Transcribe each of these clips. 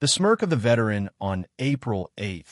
The smirk of the veteran on April 8,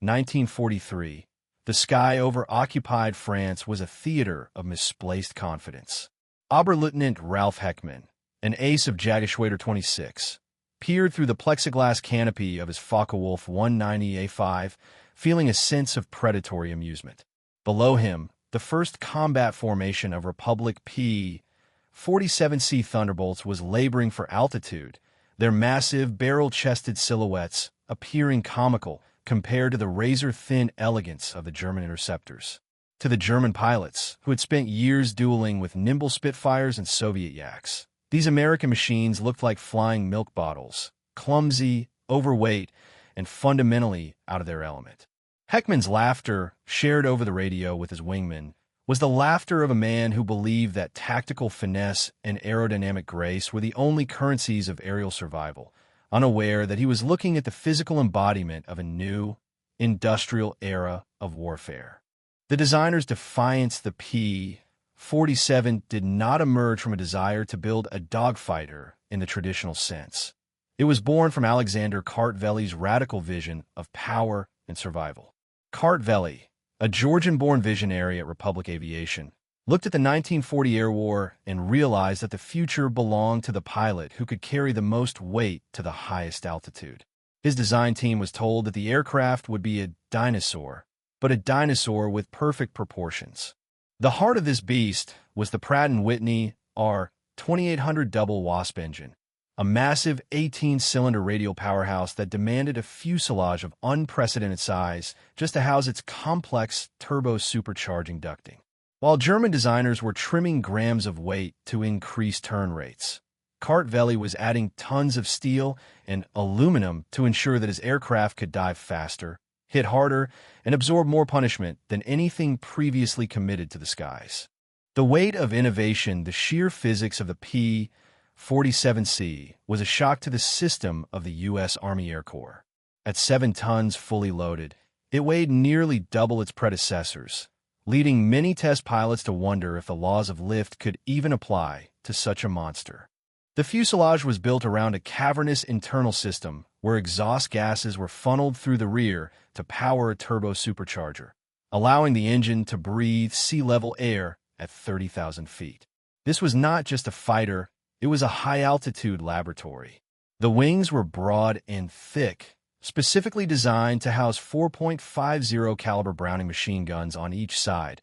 1943, the sky over occupied France was a theater of misplaced confidence. Oberleutnant Ralph Heckman, an ace of Jagdgeschwader 26, peered through the plexiglass canopy of his Focke-Wulf 190A5, feeling a sense of predatory amusement. Below him, the first combat formation of Republic P-47C Thunderbolts was laboring for altitude, their massive, barrel-chested silhouettes appearing comical compared to the razor-thin elegance of the German interceptors. To the German pilots, who had spent years dueling with nimble Spitfires and Soviet Yaks, these American machines looked like flying milk bottles, clumsy, overweight, and fundamentally out of their element. Heckman's laughter, shared over the radio with his wingman, was the laughter of a man who believed that tactical finesse and aerodynamic grace were the only currencies of aerial survival, unaware that he was looking at the physical embodiment of a new, industrial era of warfare. The designer's Defiance, the P-47, did not emerge from a desire to build a dogfighter in the traditional sense. It was born from Alexander Kartveli's radical vision of power and survival. Kartveli, a Georgian-born visionary at Republic Aviation, looked at the 1940 Air War and realized that the future belonged to the pilot who could carry the most weight to the highest altitude. His design team was told that the aircraft would be a dinosaur, but a dinosaur with perfect proportions. The heart of this beast was the Pratt & Whitney R2800 double Wasp engine, a massive 18-cylinder radial powerhouse that demanded a fuselage of unprecedented size just to house its complex turbo-supercharging ducting. While German designers were trimming grams of weight to increase turn rates, Kartveli was adding tons of steel and aluminum to ensure that his aircraft could dive faster, hit harder, and absorb more punishment than anything previously committed to the skies. The weight of innovation, the sheer physics of the P-47C, was a shock to the system of the U.S. Army Air Corps. At 7 tons fully loaded, it weighed nearly double its predecessors, leading many test pilots to wonder if the laws of lift could even apply to such a monster. The fuselage was built around a cavernous internal system where exhaust gases were funneled through the rear to power a turbo supercharger, allowing the engine to breathe sea-level air at 30,000 feet. This was not just a fighter, it was a high-altitude laboratory. The wings were broad and thick, specifically designed to house 4.50 caliber Browning machine guns on each side,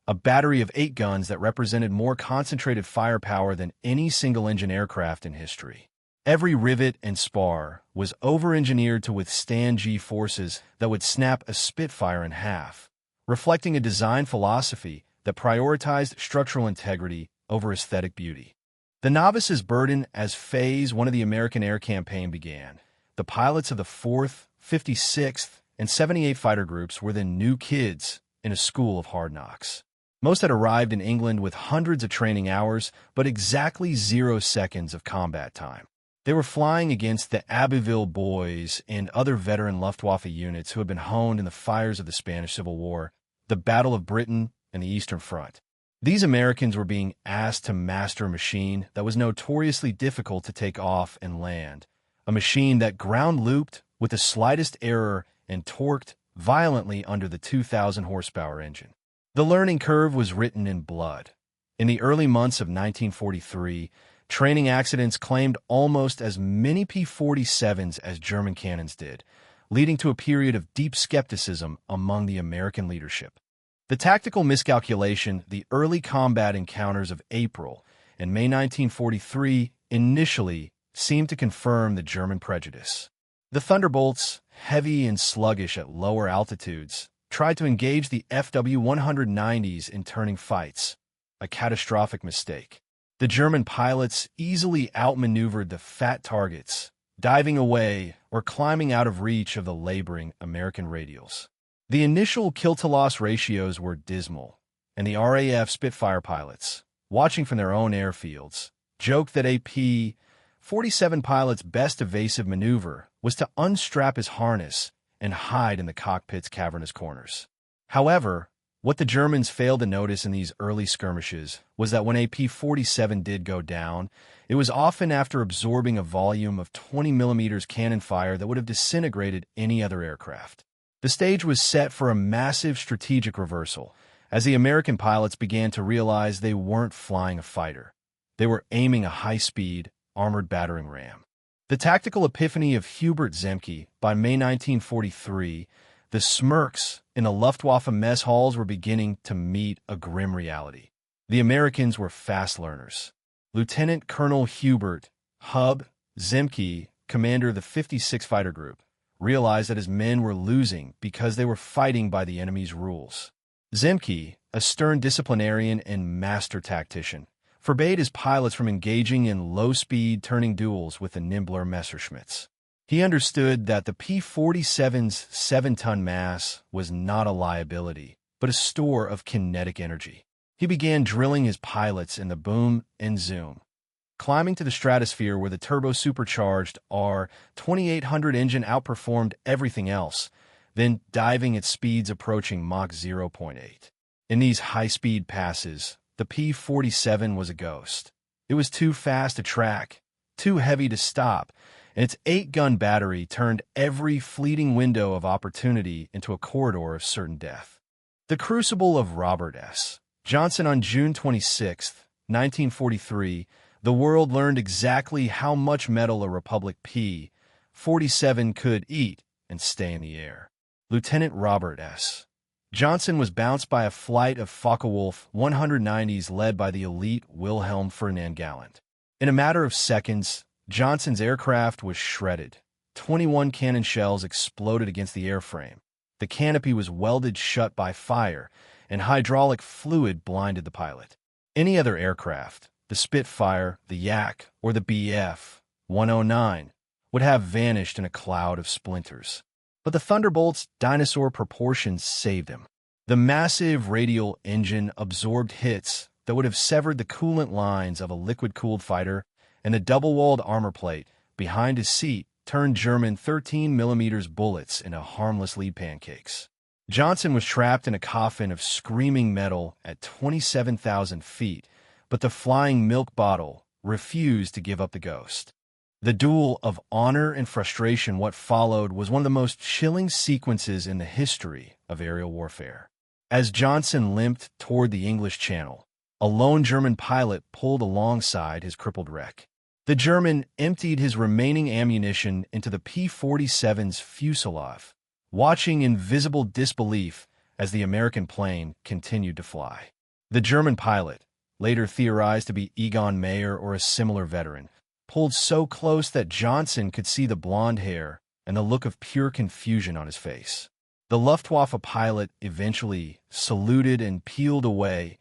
a battery of 8 guns that represented more concentrated firepower than any single-engine aircraft in history. Every rivet and spar was over-engineered to withstand G-forces that would snap a Spitfire in half, reflecting a design philosophy that prioritized structural integrity over aesthetic beauty. The novice's burden as Phase 1 of the American Air Campaign began. The pilots of the 4th, 56th, and 78 fighter groups were the new kids in a school of hard knocks. Most had arrived in England with hundreds of training hours, but exactly 0 seconds of combat time. They were flying against the Abbeville Boys and other veteran Luftwaffe units who had been honed in the fires of the Spanish Civil War, the Battle of Britain, and the Eastern Front. These Americans were being asked to master a machine that was notoriously difficult to take off and land, a machine that ground-looped with the slightest error and torqued violently under the 2,000 horsepower engine. The learning curve was written in blood. In the early months of 1943, training accidents claimed almost as many P-47s as German cannons did, leading to a period of deep skepticism among the American leadership. The tactical miscalculation, the early combat encounters of April and May 1943 initially seemed to confirm the German prejudice. The Thunderbolts, heavy and sluggish at lower altitudes, tried to engage the FW-190s in turning fights, a catastrophic mistake. The German pilots easily outmaneuvered the fat targets, diving away or climbing out of reach of the laboring American radials. The initial kill-to-loss ratios were dismal, and the RAF Spitfire pilots, watching from their own airfields, joked that a P-47 pilot's best evasive maneuver was to unstrap his harness and hide in the cockpit's cavernous corners. However, What the Germans failed to notice in these early skirmishes was that when a P-47 did go down, it was often after absorbing a volume of 20mm cannon fire that would have disintegrated any other aircraft. The stage was set for a massive strategic reversal, as the American pilots began to realize they weren't flying a fighter. They were aiming a high-speed, armored battering ram. The tactical epiphany of Hubert Zemke, by May 1943, the smirks in the Luftwaffe mess halls were beginning to meet a grim reality. The Americans were fast learners. Lieutenant Colonel Hubert Hub Zemke, commander of the 56 Fighter Group, realized that his men were losing because they were fighting by the enemy's rules. Zemke, a stern disciplinarian and master tactician, forbade his pilots from engaging in low-speed turning duels with the nimbler Messerschmitts. He understood that the P-47's 7-ton mass was not a liability, but a store of kinetic energy. He began drilling his pilots in the boom and zoom, climbing to the stratosphere where the turbo-supercharged R-2800 engine outperformed everything else, then diving at speeds approaching Mach 0.8. In these high-speed passes, the P-47 was a ghost. It was too fast to track, too heavy to stop, and its 8-gun battery turned every fleeting window of opportunity into a corridor of certain death. The crucible of Robert S. Johnson. On June 26, 1943, the world learned exactly how much metal a Republic P-47 could eat and stay in the air. Lieutenant Robert S. Johnson was bounced by a flight of Focke-Wulf 190s led by the elite Wilhelm Ferdinand Galland. In a matter of seconds, Johnson's aircraft was shredded. 21 cannon shells exploded against the airframe. The canopy was welded shut by fire, and hydraulic fluid blinded the pilot. Any other aircraft, the Spitfire, the Yak, or the Bf-109, would have vanished in a cloud of splinters. But the Thunderbolt's dinosaur proportions saved him. The massive radial engine absorbed hits that would have severed the coolant lines of a liquid-cooled fighter, and the double-walled armor plate behind his seat turned German 13mm bullets into harmless lead pancakes. Johnson was trapped in a coffin of screaming metal at 27,000 feet, but the flying milk bottle refused to give up the ghost. The duel of honor and frustration, what followed, was one of the most chilling sequences in the history of aerial warfare. As Johnson limped toward the English Channel, a lone German pilot pulled alongside his crippled wreck. The German emptied his remaining ammunition into the P-47's fuselage, watching in visible disbelief as the American plane continued to fly. The German pilot, later theorized to be Egon Mayer or a similar veteran, pulled so close that Johnson could see the blonde hair and the look of pure confusion on his face. The Luftwaffe pilot eventually saluted and peeled away,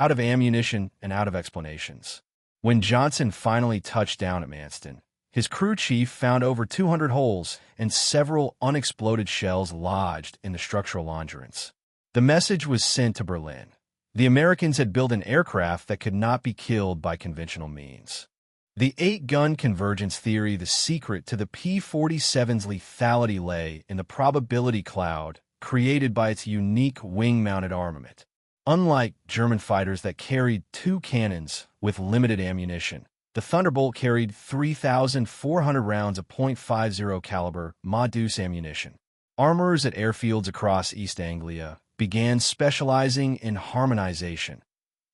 out of ammunition and out of explanations. When Johnson finally touched down at Manston, his crew chief found over 200 holes and several unexploded shells lodged in the structural endurance. The message was sent to Berlin. The Americans had built an aircraft that could not be killed by conventional means. The 8-gun convergence theory, the secret to the P-47's lethality, lay in the probability cloud created by its unique wing-mounted armament. Unlike German fighters that carried 2 cannons with limited ammunition, the Thunderbolt carried 3,400 rounds of .50 caliber noose ammunition. Armorers at airfields across East Anglia began specializing in harmonization,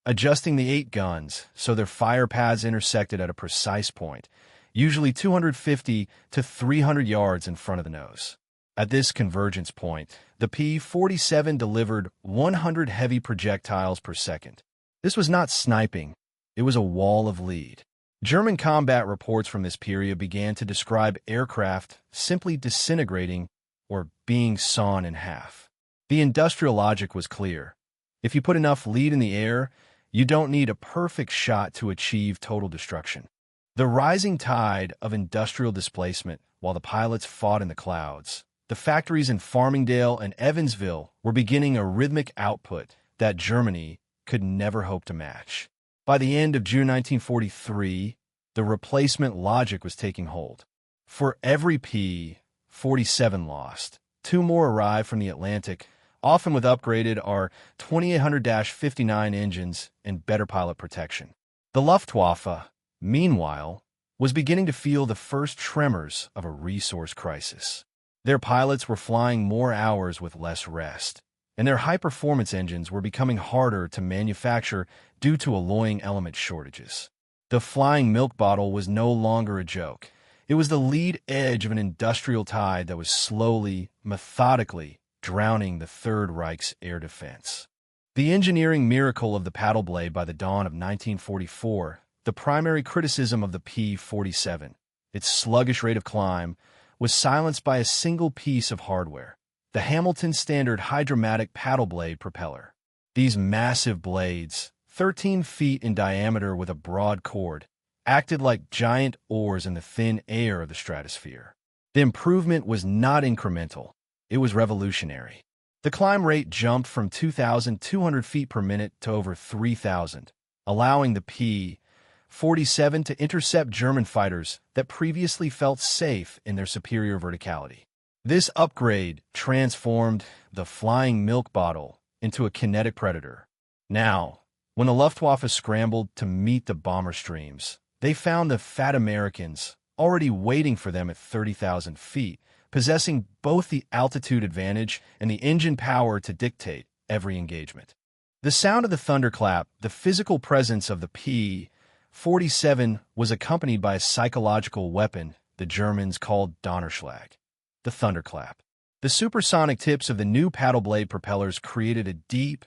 adjusting the 8 guns so their fire paths intersected at a precise point, usually 250 to 300 yards in front of the nose. At this convergence point, the P-47 delivered 100 heavy projectiles per second. This was not sniping, it was a wall of lead. German combat reports from this period began to describe aircraft simply disintegrating or being sawn in half. The industrial logic was clear. If you put enough lead in the air, you don't need a perfect shot to achieve total destruction. The rising tide of industrial displacement while the pilots fought in the clouds. The factories in Farmingdale and Evansville were beginning a rhythmic output that Germany could never hope to match. By the end of June 1943, the replacement logic was taking hold. For every P-47 lost, 2 more arrived from the Atlantic, often with upgraded R-2800-59 engines and better pilot protection. The Luftwaffe, meanwhile, was beginning to feel the first tremors of a resource crisis. Their pilots were flying more hours with less rest, and their high-performance engines were becoming harder to manufacture due to alloying element shortages. The flying milk bottle was no longer a joke. It was the lead edge of an industrial tide that was slowly, methodically drowning the Third Reich's air defense. The engineering miracle of the paddle blade by the dawn of 1944, the primary criticism of the P-47, its sluggish rate of climb, was silenced by a single piece of hardware, the Hamilton Standard Hydromatic Paddle Blade propeller. These massive blades, 13 feet in diameter with a broad cord, acted like giant oars in the thin air of the stratosphere. The improvement was not incremental, it was revolutionary. The climb rate jumped from 2,200 feet per minute to over 3,000, allowing the P-47 to intercept German fighters that previously felt safe in their superior verticality. This upgrade transformed the flying milk bottle into a kinetic predator. Now, when the Luftwaffe scrambled to meet the bomber streams, they found the fat Americans already waiting for them at 30,000 feet, possessing both the altitude advantage and the engine power to dictate every engagement. The sound of the thunderclap, the physical presence of the P-47, was accompanied by a psychological weapon the Germans called Donnerschlag, the thunderclap. The supersonic tips of the new paddle blade propellers created a deep,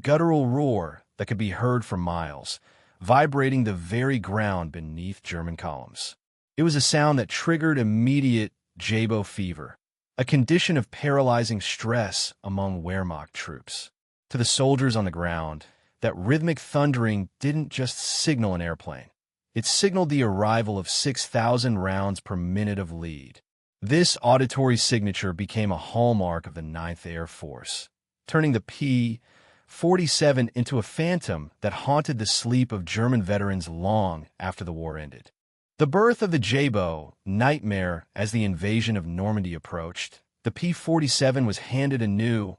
guttural roar that could be heard for miles, vibrating the very ground beneath German columns. It was a sound that triggered immediate Jabo fever, a condition of paralyzing stress among Wehrmacht troops. To the soldiers on the ground, that rhythmic thundering didn't just signal an airplane. It signaled the arrival of 6,000 rounds per minute of lead. This auditory signature became a hallmark of the 9th Air Force, turning the P-47 into a phantom that haunted the sleep of German veterans long after the war ended. The birth of the Jabo nightmare as the invasion of Normandy approached, the P-47 was handed a new,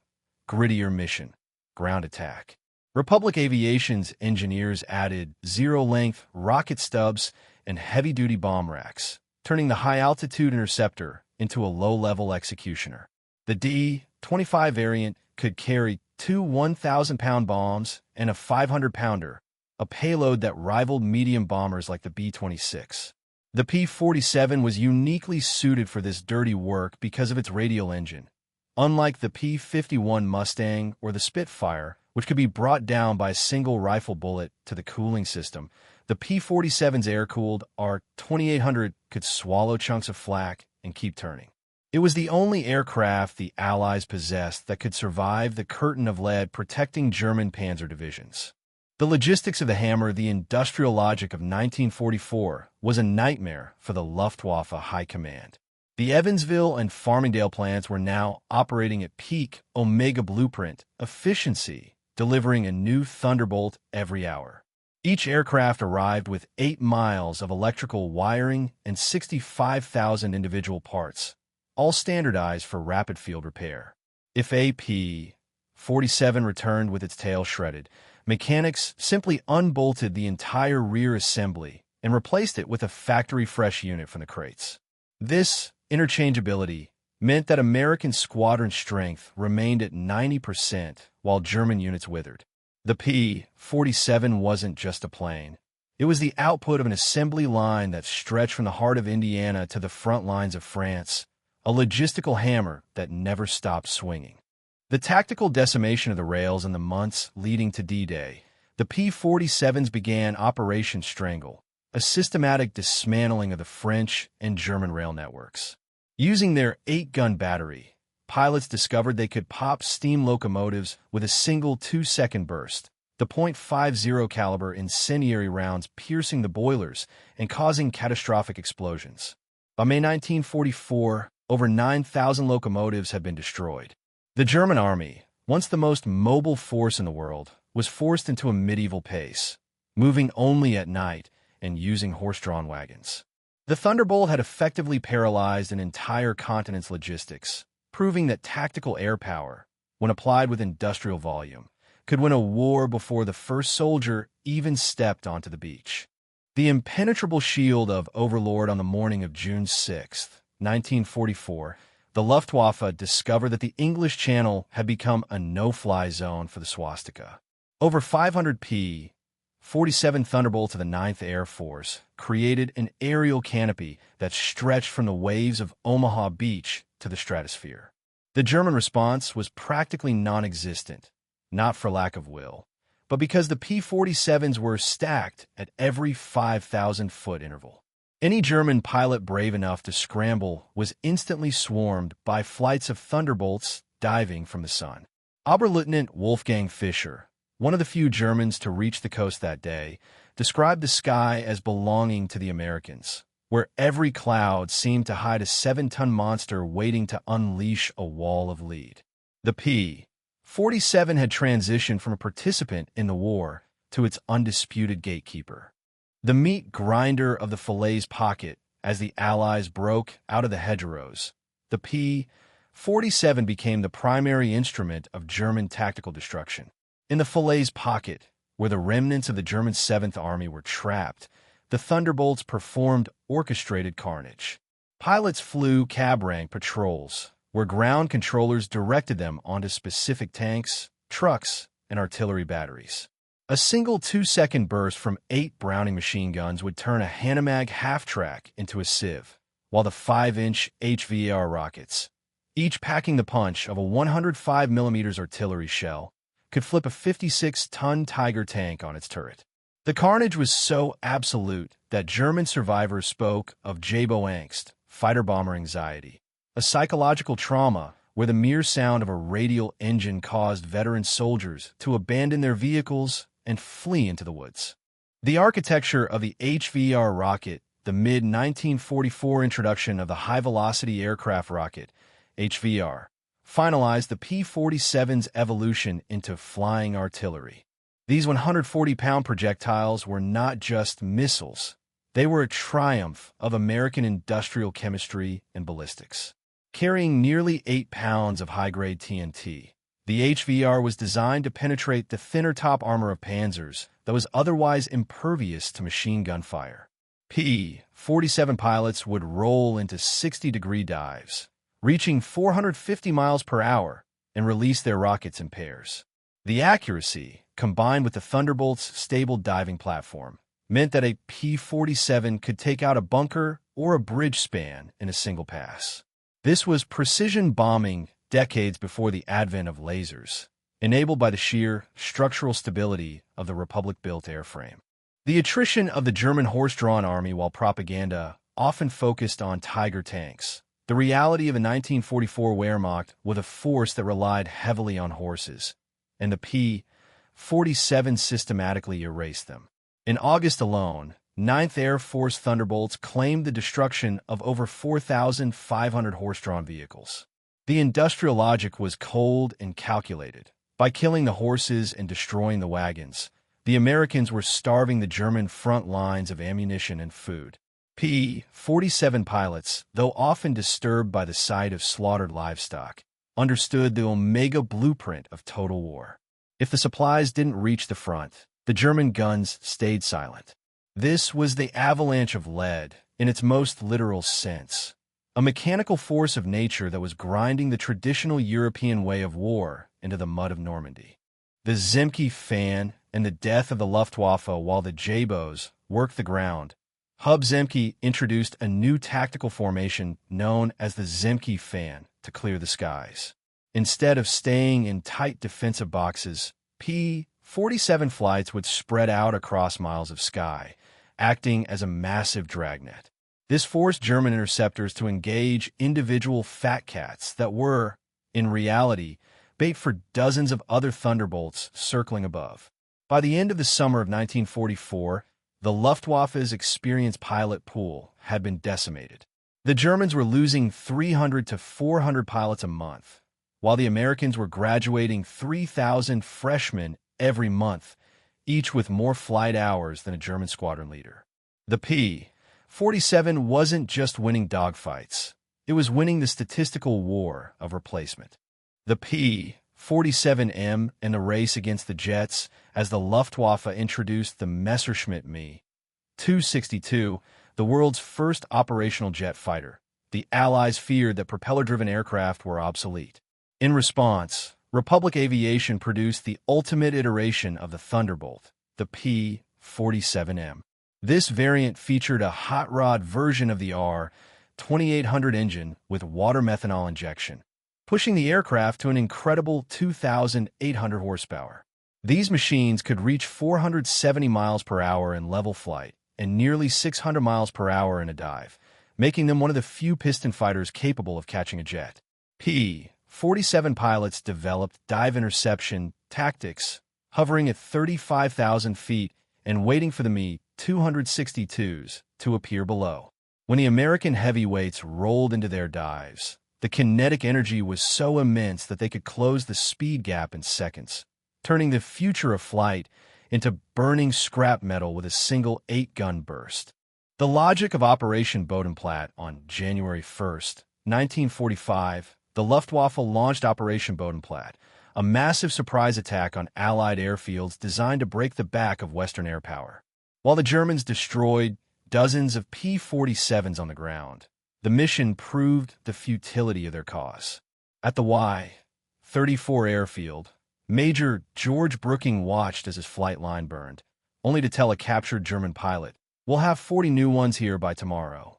grittier mission: ground attack. Republic Aviation's engineers added zero-length rocket stubs and heavy-duty bomb racks, turning the high-altitude interceptor into a low-level executioner. The D-25 variant could carry two 1,000-pound bombs and a 500-pounder, a payload that rivaled medium bombers like the B-26. The P-47 was uniquely suited for this dirty work because of its radial engine. Unlike the P-51 Mustang or the Spitfire, which could be brought down by a single rifle bullet to the cooling system, the P-47's air-cooled R-2800 could swallow chunks of flak and keep turning. It was the only aircraft the Allies possessed that could survive the curtain of lead protecting German panzer divisions. The logistics of the Hammer, the industrial logic of 1944, was a nightmare for the Luftwaffe High Command. The Evansville and Farmingdale plants were now operating at peak Omega blueprint efficiency, delivering a new Thunderbolt every hour. Each aircraft arrived with 8 miles of electrical wiring and 65,000 individual parts, all standardized for rapid field repair. If a P-47 returned with its tail shredded, mechanics simply unbolted the entire rear assembly and replaced it with a factory-fresh unit from the crates. This interchangeability meant that American squadron strength remained at 90% while German units withered. The P-47 wasn't just a plane. It was the output of an assembly line that stretched from the heart of Indiana to the front lines of France, a logistical hammer that never stopped swinging. The tactical decimation of the rails in the months leading to D-Day, the P-47s began Operation Strangle, a systematic dismantling of the French and German rail networks. Using their 8-gun battery, pilots discovered they could pop steam locomotives with a single 2-second burst, the .50 caliber incendiary rounds piercing the boilers and causing catastrophic explosions. By May 1944, over 9,000 locomotives had been destroyed. The German army, once the most mobile force in the world, was forced into a medieval pace, moving only at night and using horse-drawn wagons. The Thunderbolt had effectively paralyzed an entire continent's logistics, proving that tactical air power, when applied with industrial volume, could win a war before the first soldier even stepped onto the beach. The impenetrable shield of Overlord. On the morning of June 6, 1944, the Luftwaffe discovered that the English Channel had become a no-fly zone for the swastika. Over 500 P-47 Thunderbolt of the 9th Air Force created an aerial canopy that stretched from the waves of Omaha Beach to the stratosphere. The German response was practically non-existent, not for lack of will, but because the P-47s were stacked at every 5,000-foot interval. Any German pilot brave enough to scramble was instantly swarmed by flights of Thunderbolts diving from the sun. Oberleutnant Wolfgang Fischer, one of the few Germans to reach the coast that day, described the sky as belonging to the Americans, where every cloud seemed to hide a 7-ton monster waiting to unleash a wall of lead. The P-47 had transitioned from a participant in the war to its undisputed gatekeeper. The meat grinder of the Falaise pocket as the Allies broke out of the hedgerows. The P-47 became the primary instrument of German tactical destruction. In the Falaise pocket, where the remnants of the German 7th Army were trapped, the Thunderbolts performed orchestrated carnage. Pilots flew cab-rank patrols, where ground controllers directed them onto specific tanks, trucks, and artillery batteries. A single 2-second burst from 8 Browning machine guns would turn a Hanomag half-track into a sieve, while the 5-inch HVAR rockets, each packing the punch of a 105mm artillery shell, could flip a 56-ton Tiger tank on its turret. The carnage was so absolute that German survivors spoke of Jabo angst, fighter-bomber anxiety, a psychological trauma where the mere sound of a radial engine caused veteran soldiers to abandon their vehicles and flee into the woods. The architecture of the HVAR rocket, the mid-1944 introduction of the high-velocity aircraft rocket, HVR, finalized the P-47's evolution into flying artillery. These 140-pound projectiles were not just missiles. They were a triumph of American industrial chemistry and ballistics. Carrying nearly 8 pounds of high-grade TNT, the HVR was designed to penetrate the thinner top armor of Panzers that was otherwise impervious to machine gun fire. P-47 pilots would roll into 60-degree dives, reaching 450 miles per hour, and release their rockets in pairs. The accuracy, combined with the Thunderbolt's stable diving platform, meant that a P-47 could take out a bunker or a bridge span in a single pass. This was precision bombing decades before the advent of lasers, enabled by the sheer structural stability of the Republic-built airframe. The attrition of the German horse-drawn army while propaganda often focused on Tiger tanks. The reality of the 1944 Wehrmacht was a force that relied heavily on horses, and the P-47 systematically erased them. In August alone, 9th Air Force Thunderbolts claimed the destruction of over 4,500 horse-drawn vehicles. The industrial logic was cold and calculated. By killing the horses and destroying the wagons, the Americans were starving the German front lines of ammunition and food. P-47 pilots, though often disturbed by the sight of slaughtered livestock, understood the Omega blueprint of total war. If the supplies didn't reach the front, the German guns stayed silent. This was the avalanche of lead, in its most literal sense, a mechanical force of nature that was grinding the traditional European way of war into the mud of Normandy. The Zemke fan and the death of the Luftwaffe while the Jabos worked the ground. Hub Zemke introduced a new tactical formation known as the Zemke fan to clear the skies. Instead of staying in tight defensive boxes, P-47 flights would spread out across miles of sky, acting as a massive dragnet. This forced German interceptors to engage individual fat cats that were, in reality, bait for dozens of other Thunderbolts circling above. By the end of the summer of 1944, the Luftwaffe's experienced pilot pool had been decimated. The Germans were losing 300 to 400 pilots a month, while the Americans were graduating 3,000 freshmen every month, each with more flight hours than a German squadron leader. The P-47 wasn't just winning dogfights. It was winning the statistical war of replacement. The P P-47M and the race against the jets as the Luftwaffe introduced the Messerschmitt Me 262, the world's first operational jet fighter. The Allies feared that propeller-driven aircraft were obsolete. In response, Republic Aviation produced the ultimate iteration of the Thunderbolt, the P-47M. This variant featured a hot rod version of the R-2800 engine with water methanol injection, pushing the aircraft to an incredible 2,800 horsepower. These machines could reach 470 miles per hour in level flight and nearly 600 miles per hour in a dive, making them one of the few piston fighters capable of catching a jet. P-47 pilots developed dive interception tactics, hovering at 35,000 feet and waiting for the Me-262s to appear below. When the American heavyweights rolled into their dives, the kinetic energy was so immense that they could close the speed gap in seconds, turning the future of flight into burning scrap metal with a single 8-gun burst. The logic of Operation Bodenplatte on January 1st, 1945, the Luftwaffe launched Operation Bodenplatte, a massive surprise attack on Allied airfields designed to break the back of Western air power. While the Germans destroyed dozens of P-47s on the ground, the mission proved the futility of their cause. At the Y-34 airfield, Major George Brooking watched as his flight line burned, only to tell a captured German pilot, "We'll have 40 new ones here by tomorrow."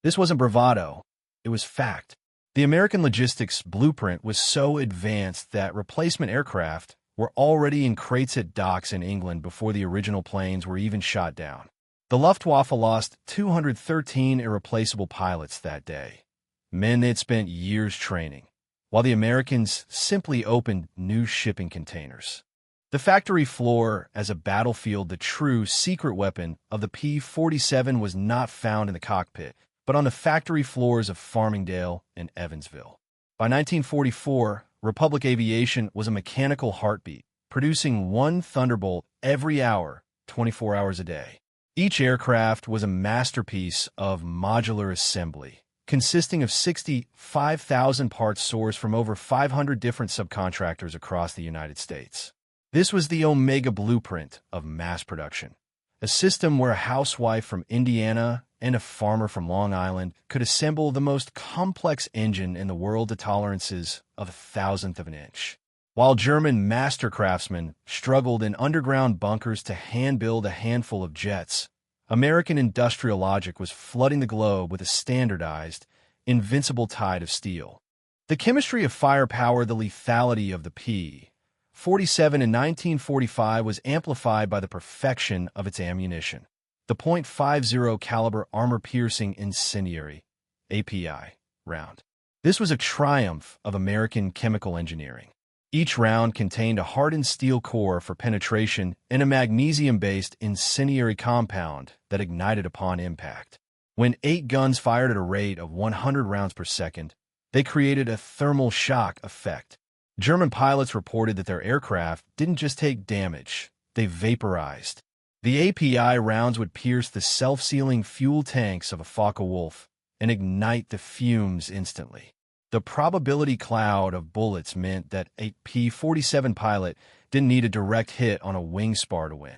This wasn't bravado, it was fact. The American logistics blueprint was so advanced that replacement aircraft were already in crates at docks in England before the original planes were even shot down. The Luftwaffe lost 213 irreplaceable pilots that day, men they'd spent years training, while the Americans simply opened new shipping containers. The factory floor as a battlefield, the true secret weapon of the P-47 was not found in the cockpit, but on the factory floors of Farmingdale and Evansville. By 1944, Republic Aviation was a mechanical heartbeat, producing one Thunderbolt every hour, 24 hours a day. Each aircraft was a masterpiece of modular assembly, consisting of 65,000 parts sourced from over 500 different subcontractors across the United States. This was the Omega blueprint of mass production, a system where a housewife from Indiana and a farmer from Long Island could assemble the most complex engine in the world to tolerances of 1,000th of an inch. While German master craftsmen struggled in underground bunkers to hand-build a handful of jets, American industrial logic was flooding the globe with a standardized, invincible tide of steel. The chemistry of firepower, the lethality of the P-47 in 1945 was amplified by the perfection of its ammunition. The .50 caliber armor-piercing incendiary API round. This was a triumph of American chemical engineering. Each round contained a hardened steel core for penetration and a magnesium-based incendiary compound that ignited upon impact. When 8 guns fired at a rate of 100 rounds per second, they created a thermal shock effect. German pilots reported that their aircraft didn't just take damage, they vaporized. The API rounds would pierce the self-sealing fuel tanks of a Focke-Wulf and ignite the fumes instantly. The probability cloud of bullets meant that a P-47 pilot didn't need a direct hit on a wing spar to win.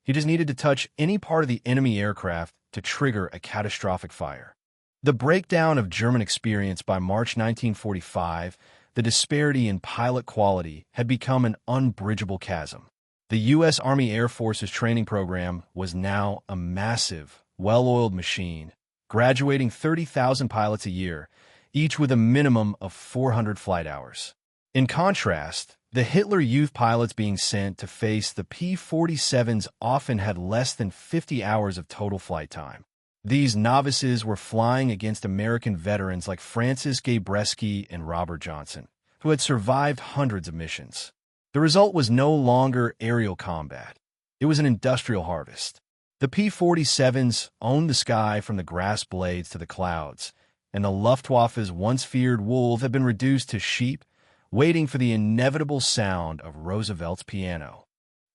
He just needed to touch any part of the enemy aircraft to trigger a catastrophic fire. The breakdown of German experience by March 1945, the disparity in pilot quality had become an unbridgeable chasm. The U.S. Army Air Force's training program was now a massive, well-oiled machine, graduating 30,000 pilots a year, each with a minimum of 400 flight hours. In contrast, the Hitler Youth pilots being sent to face the P-47s often had less than 50 hours of total flight time. These novices were flying against American veterans like Francis Gabreski and Robert Johnson, who had survived hundreds of missions. The result was no longer aerial combat. It was an industrial harvest. The P-47s owned the sky from the grass blades to the clouds, and the Luftwaffe's once feared wolves had been reduced to sheep, waiting for the inevitable sound of Roosevelt's piano.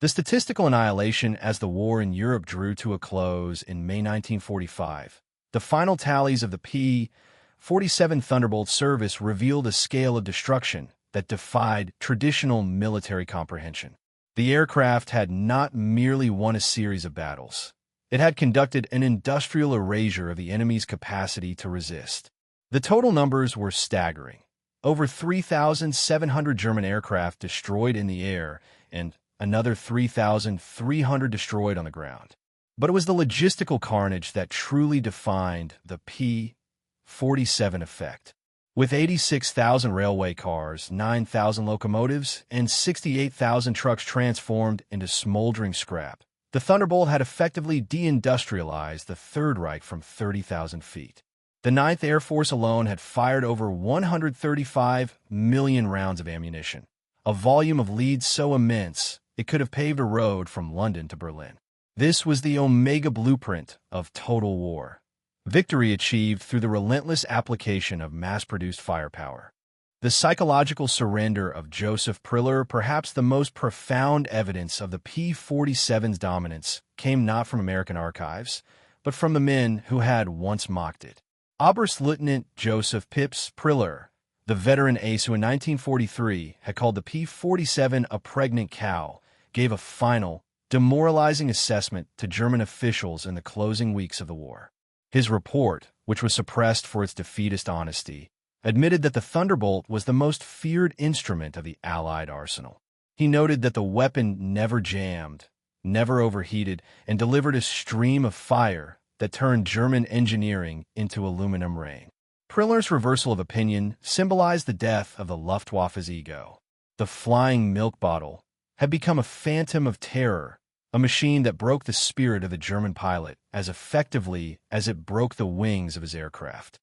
The statistical annihilation as the war in Europe drew to a close in May 1945. The final tallies of the P-47 Thunderbolt service revealed a scale of destruction that defied traditional military comprehension. The aircraft had not merely won a series of battles. It had conducted an industrial erasure of the enemy's capacity to resist. The total numbers were staggering. Over 3,700 German aircraft destroyed in the air and another 3,300 destroyed on the ground. But it was the logistical carnage that truly defined the P-47 effect. With 86,000 railway cars, 9,000 locomotives, and 68,000 trucks transformed into smoldering scrap, the Thunderbolt had effectively deindustrialized the Third Reich from 30,000 feet. The 9th Air Force alone had fired over 135 million rounds of ammunition, a volume of lead so immense it could have paved a road from London to Berlin. This was the Omega blueprint of total war. Victory achieved through the relentless application of mass-produced firepower. The psychological surrender of Joseph Priller, perhaps the most profound evidence of the P-47's dominance, came not from American archives, but from the men who had once mocked it. Oberst-Lieutenant Joseph Pips Priller, the veteran ace who in 1943 had called the P-47 a pregnant cow, gave a final, demoralizing assessment to German officials in the closing weeks of the war. His report, which was suppressed for its defeatist honesty, admitted that the Thunderbolt was the most feared instrument of the Allied arsenal. He noted that the weapon never jammed, never overheated, and delivered a stream of fire that turned German engineering into aluminum rain. Priller's reversal of opinion symbolized the death of the Luftwaffe's ego. The flying milk bottle had become a phantom of terror, a machine that broke the spirit of the German pilot as effectively as it broke the wings of his aircraft.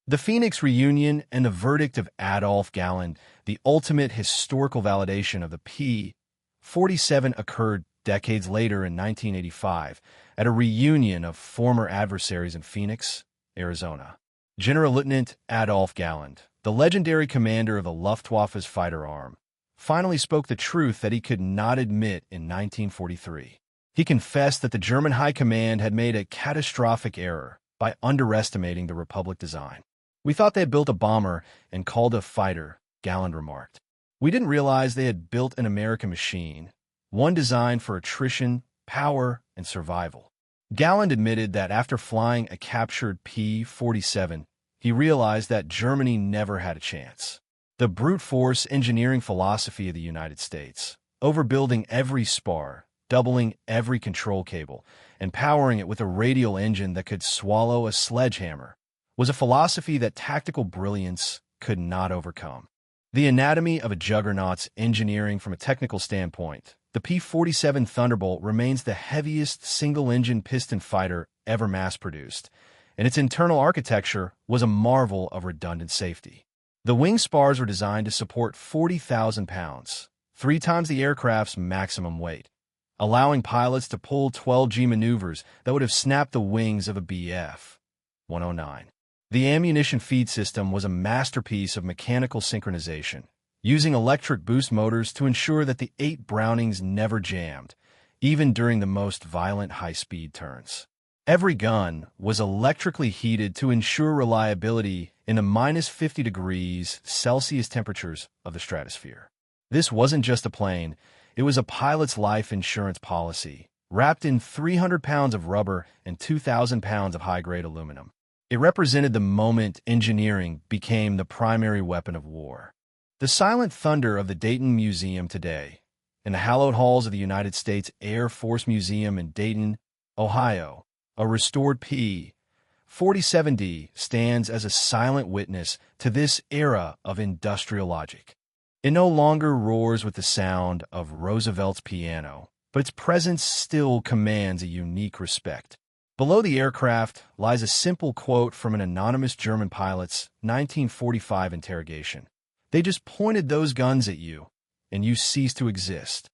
The Phoenix reunion and the verdict of Adolf Galland, the ultimate historical validation of the P-47, occurred decades later in 1985 at a reunion of former adversaries in Phoenix, Arizona. General Lieutenant Adolf Galland, the legendary commander of the Luftwaffe's fighter arm, finally spoke the truth that he could not admit in 1943. He confessed that the German High Command had made a catastrophic error by underestimating the Republic design. "We thought they had built a bomber and called a fighter," Galland remarked. "We didn't realize they had built an American machine, one designed for attrition, power, and survival." Galland admitted that after flying a captured P-47, he realized that Germany never had a chance. The brute force engineering philosophy of the United States, overbuilding every spar, doubling every control cable, and powering it with a radial engine that could swallow a sledgehammer, was a philosophy that tactical brilliance could not overcome. The anatomy of a juggernaut's engineering from a technical standpoint, the P-47 Thunderbolt remains the heaviest single-engine piston fighter ever mass-produced, and its internal architecture was a marvel of redundant safety. The wing spars were designed to support 40,000 pounds, 3 times the aircraft's maximum weight, allowing pilots to pull 12G maneuvers that would have snapped the wings of a Bf-109. The ammunition feed system was a masterpiece of mechanical synchronization, using electric boost motors to ensure that the 8 Brownings never jammed, even during the most violent high-speed turns. Every gun was electrically heated to ensure reliability in the minus 50 degrees Celsius temperatures of the stratosphere. This wasn't just a plane, it was a pilot's life insurance policy, wrapped in 300 pounds of rubber and 2,000 pounds of high-grade aluminum. It represented the moment engineering became the primary weapon of war. The silent thunder of the Dayton Museum today, in the hallowed halls of the United States Air Force Museum in Dayton, Ohio, a restored P-47D stands as a silent witness to this era of industrial logic. It no longer roars with the sound of Roosevelt's piano, but its presence still commands a unique respect. Below the aircraft lies a simple quote from an anonymous German pilot's 1945 interrogation. "They just pointed those guns at you, and you ceased to exist."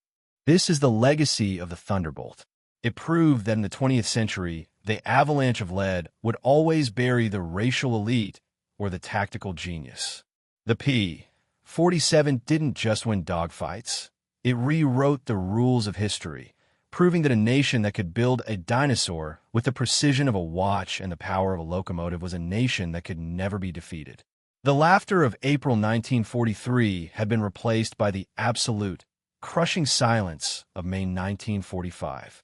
This is the legacy of the Thunderbolt. It proved that in the 20th century, the avalanche of lead would always bury the racial elite or the tactical genius. The P-47 didn't just win dogfights. It rewrote the rules of history, proving that a nation that could build a dinosaur with the precision of a watch and the power of a locomotive was a nation that could never be defeated. The laughter of April 1943 had been replaced by the absolute, crushing silence of May 1945.